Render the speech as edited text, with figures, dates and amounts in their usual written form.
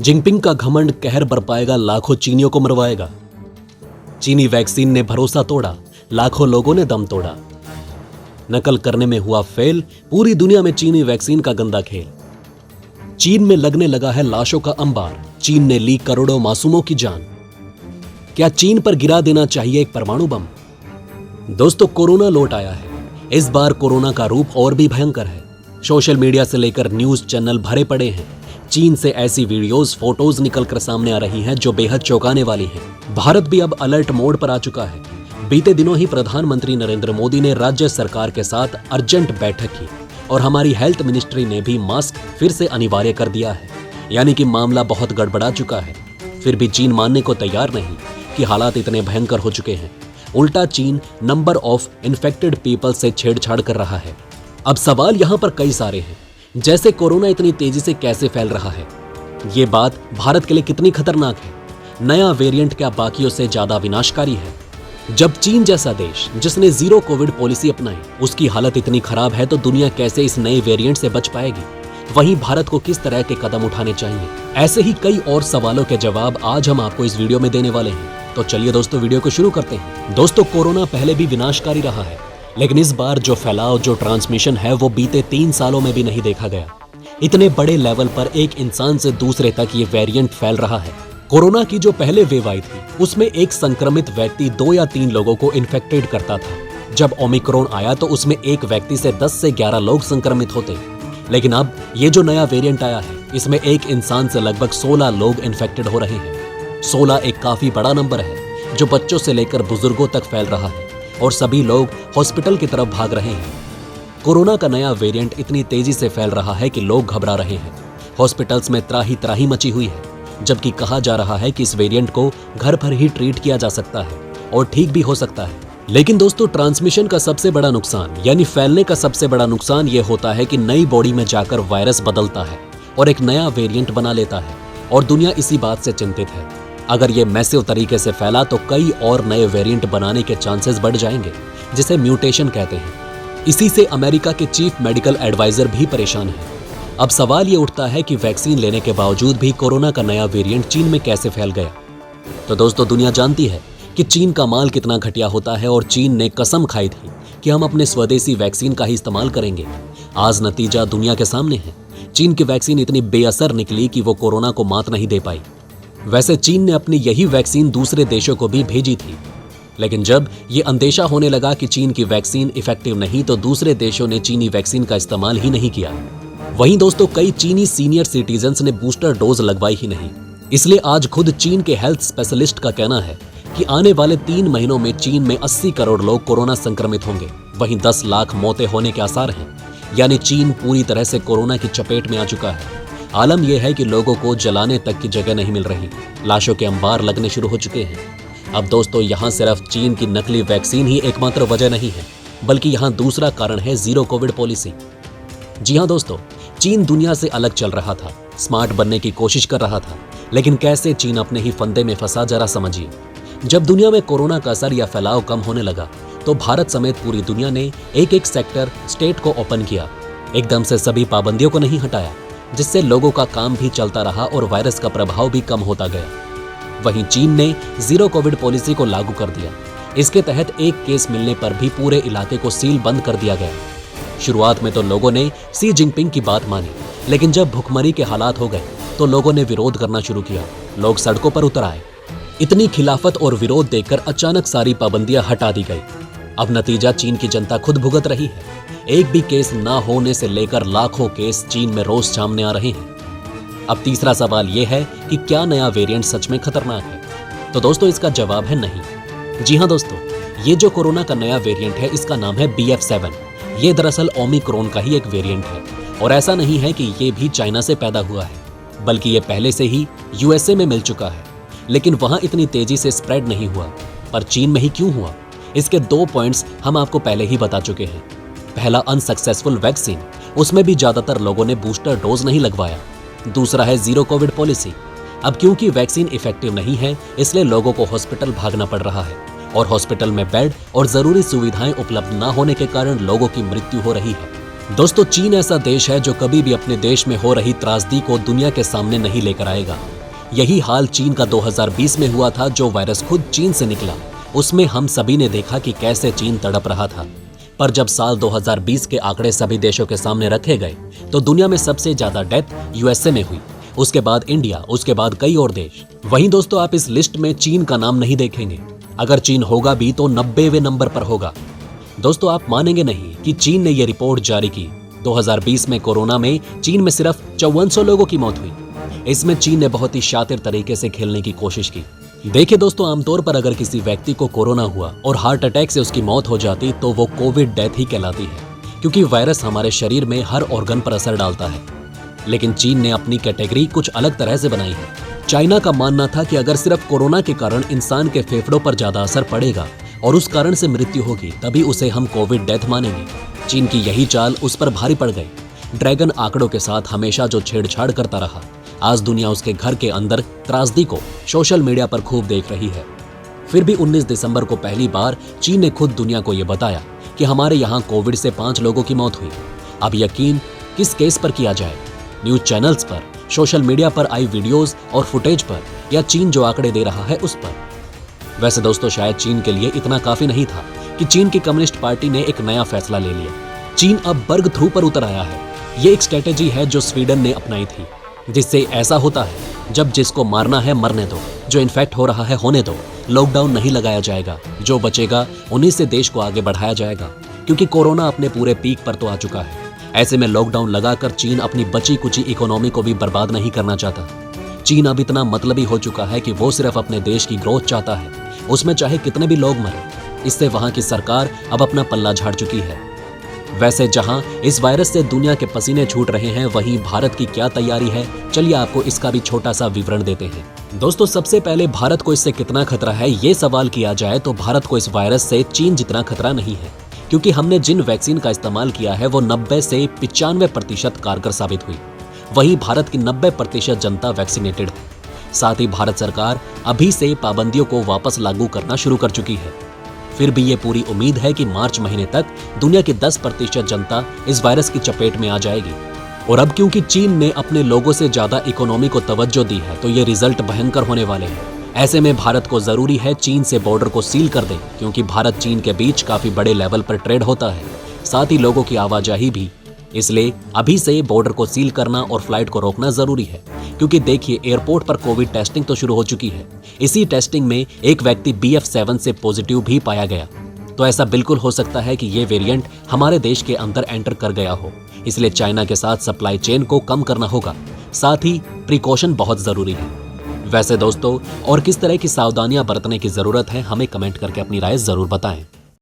Jinping का घमंड कहर बरपाएगा, लाखों चीनियों को मरवाएगा। चीनी वैक्सीन ने भरोसा तोड़ा, लाखों लोगों ने दम तोड़ा। नकल करने में हुआ फेल, पूरी दुनिया में चीनी वैक्सीन का गंदा खेल। चीन में लगने लगा है लाशों का अंबार, चीन ने ली करोड़ों मासूमों की जान। क्या चीन पर गिरा देना चाहिए एक परमाणु बम? दोस्तों, कोरोना लौट आया है। इस बार कोरोना का रूप और भी भयंकर है। सोशल मीडिया से लेकर न्यूज चैनल भरे पड़े हैं। चीन से ऐसी वीडियोस, फोटोज निकलकर सामने आ रही हैं जो बेहद चौंकाने वाली हैं। भारत भी अब अलर्ट मोड पर आ चुका है। बीते दिनों ही प्रधानमंत्री नरेंद्र मोदी ने राज्य सरकार के साथ अर्जेंट बैठक की और हमारी हेल्थ मिनिस्ट्री ने भी मास्क फिर से अनिवार्य कर दिया है। यानी कि मामला बहुत गड़बड़ा चुका है। फिर भी चीन मानने को तैयार नहीं कि हालात इतने भयंकर हो चुके हैं। उल्टा चीन नंबर ऑफ इन्फेक्टेड पीपल से छेड़छाड़ कर रहा है। अब सवाल यहाँ पर कई सारे हैं, जैसे कोरोना इतनी तेजी से कैसे फैल रहा है? ये बात भारत के लिए कितनी खतरनाक है? नया वेरिएंट क्या बाकियों से ज्यादा विनाशकारी है? जब चीन जैसा देश जिसने जीरो कोविड पॉलिसी अपनाई, उसकी हालत इतनी खराब है तो दुनिया कैसे इस नए वेरिएंट से बच पाएगी? वहीं भारत को किस तरह के कदम उठाने चाहिए? ऐसे ही कई और सवालों के जवाब आज हम आपको इस वीडियो में देने वाले हैं। तो चलिए दोस्तों, वीडियो को शुरू करते हैं। दोस्तों, कोरोना पहले भी विनाशकारी रहा है, लेकिन इस बार जो फैलाव, जो ट्रांसमिशन है वो बीते 3 सालों में भी नहीं देखा गया। इतने बड़े लेवल पर एक इंसान से दूसरे तक ये वेरिएंट फैल रहा है। कोरोना की जो पहले वेव आई थी, उसमें एक संक्रमित व्यक्ति 2 या 3 लोगों को इन्फेक्टेड करता था। जब ओमिक्रॉन आया तो उसमें एक व्यक्ति से 10 से 11 लोग संक्रमित होते। लेकिन अब ये जो नया वेरिएंट आया है, इसमें एक इंसान से लगभग 16 लोग इन्फेक्टेड हो रहे हैं। 16 एक काफी बड़ा नंबर है जो बच्चों से लेकर बुजुर्गों तक फैल रहा है और सभी लोग हॉस्पिटल की तरफ भाग रहे हैं। कोरोना का नया वेरिएंट इतनी तेजी से फैल रहा है कि लोग घबरा रहे हैं। हॉस्पिटल्स में त्राही त्राही मची हुई है, जबकि कहा जा रहा है कि इस वेरिएंट को घर पर ही ट्रीट किया जा सकता है और ठीक भी हो सकता है। लेकिन दोस्तों, ट्रांसमिशन का सबसे बड़ा नुकसान, यानी फैलने का सबसे बड़ा नुकसान ये होता है कि नई बॉडी में जाकर वायरस बदलता है और एक नया वेरिएंट बना लेता है, और दुनिया इसी बात से चिंतित है। अगर ये मैसिव तरीके से फैला तो कई और नए वेरिएंट बनाने के चांसेस बढ़ जाएंगे, जिसे म्यूटेशन कहते हैं। इसी से अमेरिका के चीफ मेडिकल एडवाइजर भी परेशान है। अब सवाल ये उठता है कि वैक्सीन लेने के बावजूद भी कोरोना का नया वेरिएंट चीन में कैसे फैल गया? तो दोस्तों, दुनिया जानती है कि चीन का माल कितना घटिया होता है और चीन ने कसम खाई थी कि हम अपने स्वदेशी वैक्सीन का ही इस्तेमाल करेंगे। आज नतीजा दुनिया के सामने है। चीन की वैक्सीन इतनी बेअसर निकली कि वो कोरोना को मात नहीं दे पाई। वैसे चीन ने अपनी यही वैक्सीन दूसरे देशों को भी भेजी थी, लेकिन जब ये अंदेशा होने लगा कि चीन की वैक्सीन इफेक्टिव नहीं, तो दूसरे देशों ने चीनी वैक्सीन का इस्तेमाल ही नहीं किया। वहीं दोस्तों, कई चीनी सीनियर सिटीजन्स ने बूस्टर डोज लगवाई ही नहीं। इसलिए आज खुद चीन के हेल्थ स्पेशलिस्ट का कहना है कि आने वाले 3 महीनों में चीन में 80 करोड़ लोग कोरोना संक्रमित होंगे। वहीं 10 लाख मौतें होने के आसार हैं। यानी चीन पूरी तरह से कोरोना की चपेट में आ चुका है। आलम यह है कि लोगों को जलाने तक की जगह नहीं मिल रही। लाशों के अंबार लगने शुरू हो चुके हैं। अब दोस्तों, यहाँ सिर्फ चीन की नकली वैक्सीन ही एकमात्र वजह नहीं है, बल्कि यहाँ दूसरा कारण है जीरो कोविड पॉलिसी। जी हाँ दोस्तों, चीन दुनिया से अलग चल रहा था, स्मार्ट बनने की कोशिश कर रहा था, लेकिन कैसे चीन अपने ही फंदे में फंसा, जरा समझिए। जब दुनिया में कोरोना का असर या फैलाव कम होने लगा, तो भारत समेत पूरी दुनिया ने एक सेक्टर, स्टेट को ओपन किया। एकदम से सभी पाबंदियों को नहीं हटाया, जिससे लोगों का काम भी चलता रहा और वायरस का प्रभाव भी कम होता गया। वहीं चीन ने जीरो कोविड पॉलिसी को लागू कर दिया। इसके तहत एक केस मिलने पर भी पूरे इलाके को सील बंद कर दिया गया। शुरुआत में तो लोगों ने शी जिनपिंग की बात मानी, लेकिन जब भुखमरी के हालात हो गए तो लोगों ने विरोध करना शुरू किया। लोग सड़कों पर उतर आए। इतनी खिलाफत और विरोध देखकर अचानक सारी पाबंदियां हटा दी गई। अब नतीजा चीन की जनता खुद भुगत रही है। एक भी केस ना होने से लेकर लाखों केस चीन में रोज सामने आ रहे हैं। अब तीसरा सवाल यह है कि क्या नया वेरिएंट सच में खतरनाक है? तो दोस्तों, इसका जवाब है नहीं। जी हाँ दोस्तों, ये जो कोरोना का नया वेरिएंट है, इसका नाम है BF7। ये दरअसल ओमिक्रॉन का ही एक वेरिएंट है, और ऐसा नहीं है कि ये भी चाइना से पैदा हुआ है, बल्कि ये पहले से ही USA में मिल चुका है। लेकिन वहां इतनी तेजी से स्प्रेड नहीं हुआ, पर चीन में ही क्यों हुआ? इसके 2 पॉइंट्स हम आपको पहले ही बता चुके हैं। पहला, अनसक्सेसफुल वैक्सीन, उसमें भी ज्यादातर लोगों ने बूस्टर डोज नहीं लगवाया। दूसरा है जीरो कोविड पॉलिसी। अब क्योंकि वैक्सीन इफेक्टिव नहीं है, इसलिए लोगों को हॉस्पिटल भागना पड़ रहा है, और हॉस्पिटल में बेड और जरूरी सुविधाएं उपलब्ध न होने के कारण लोगों की मृत्यु हो रही है। दोस्तों, चीन ऐसा देश है जो कभी भी अपने देश में हो रही त्रासदी को दुनिया के सामने नहीं लेकर आएगा। यही हाल चीन का 2020 में हुआ था। जो वायरस खुद चीन से निकला, उसमें हम सभी ने देखा कि कैसे चीन तड़प रहा था। पर जब साल 2020 के आंकड़े सभी देशों के सामने रखे गए तो दुनिया में सबसे ज्यादा डेथ यूएसए में हुई, उसके बाद इंडिया, उसके बाद कई और देश। वहीं दोस्तों, आप इस लिस्ट में चीन का नाम नहीं देखेंगे। अगर चीन होगा भी तो 90वें नंबर पर होगा। दोस्तों, आप मानेंगे नहीं कि चीन ने यह रिपोर्ट जारी की। 2020 में कोरोना में चीन में सिर्फ 5400 लोगों की मौत हुई। इसमें चीन ने बहुत ही शातिर तरीके से खेलने की कोशिश की। देखिए दोस्तों, आमतौर पर अगर किसी व्यक्ति को कोरोना हुआ और हार्ट अटैक से उसकी मौत हो जाती तो वो कोविड डेथ ही कहलाती है, क्योंकि वायरस हमारे शरीर में हर ऑर्गन पर असर डालता है। लेकिन चीन ने अपनी कैटेगरी कुछ अलग तरह से बनाई है। चाइना का मानना था कि अगर सिर्फ कोरोना के कारण इंसान के फेफड़ों पर ज्यादा असर पड़ेगा और उस कारण से मृत्यु होगी, तभी उसे हम कोविड डेथ मानेंगे। चीन की यही चाल उस पर भारी पड़ गई। ड्रैगन आंकड़ों के साथ हमेशा जो छेड़छाड़ करता रहा, आज दुनिया उसके घर के अंदर त्रासदी को सोशल मीडिया पर खूब देख रही है। फिर भी 19 दिसंबर को पहली बार चीन ने खुद दुनिया को यह बताया कि हमारे यहाँ कोविड से 5 लोगों की मौत हुई। अब यकीन किस केस पर किया जाए? न्यूज चैनल्स पर, सोशल मीडिया पर आई वीडियोस और फुटेज पर, या चीन जो आंकड़े दे रहा है उस पर? वैसे दोस्तों, शायद चीन के लिए इतना काफी नहीं था कि चीन की कम्युनिस्ट पार्टी ने एक नया फैसला ले लिया। चीन अब बर्ग थ्रू पर उतर आया है। ये एक स्ट्रेटेजी है जो स्वीडन ने अपनाई थी, जिससे ऐसा होता है जब जिसको मारना है मरने दो, जो इन्फेक्ट हो रहा है होने दो, लॉकडाउन नहीं लगाया जाएगा, जो बचेगा उन्हीं से देश को आगे बढ़ाया जाएगा, क्योंकि कोरोना अपने पूरे पीक पर तो आ चुका है। ऐसे में लॉकडाउन लगाकर चीन अपनी बची कुची इकोनॉमी को भी बर्बाद नहीं करना चाहता। चीन अब इतना मतलबी हो चुका है कि वो सिर्फ अपने देश की ग्रोथ चाहता है, उसमें चाहे कितने भी लोग मरें। इससे वहां की सरकार अब अपना पल्ला झाड़ चुकी है। वैसे जहां इस वायरस से दुनिया के पसीने छूट रहे हैं, वहीं भारत की क्या तैयारी है, चलिए आपको इसका भी छोटा सा विवरण देते हैं। दोस्तों, सबसे पहले भारत को इससे कितना खतरा है ये सवाल किया जाए तो भारत को इस वायरस से चीन जितना खतरा नहीं है, क्योंकि हमने जिन वैक्सीन का इस्तेमाल किया है वो 90 से 95% कारगर साबित हुई। वहीं भारत की 90% जनता वैक्सीनेटेड है। साथ ही भारत सरकार अभी से पाबंदियों को वापस लागू करना शुरू कर चुकी है। फिर भी ये पूरी उम्मीद है कि मार्च महीने तक दुनिया की 10% जनता इस वायरस की चपेट में आ जाएगी। और अब क्योंकि चीन ने अपने लोगों से ज्यादा इकोनॉमी को तवज्जो दी है, तो ये रिजल्ट भयंकर होने वाले हैं। ऐसे में भारत को जरूरी है चीन से बॉर्डर को सील कर दे, क्योंकि भारत चीन के बीच काफी बड़े लेवल पर ट्रेड होता है, साथ ही लोगों की आवाजाही भी। इसलिए अभी से बॉर्डर को सील करना और फ्लाइट को रोकना जरूरी है, क्योंकि देखिए एयरपोर्ट पर कोविड टेस्टिंग तो शुरू हो चुकी है। इसी टेस्टिंग में एक व्यक्ति BF7 से पॉजिटिव भी पाया गया, तो ऐसा बिल्कुल हो सकता है कि ये वेरिएंट हमारे देश के अंदर एंटर कर गया हो। इसलिए चाइना के साथ सप्लाई चेन को कम करना होगा, साथ ही प्रिकॉशन बहुत जरूरी है। वैसे दोस्तों, और किस तरह की सावधानियां बरतने की जरूरत है, हमें कमेंट करके अपनी राय जरूर बताएं।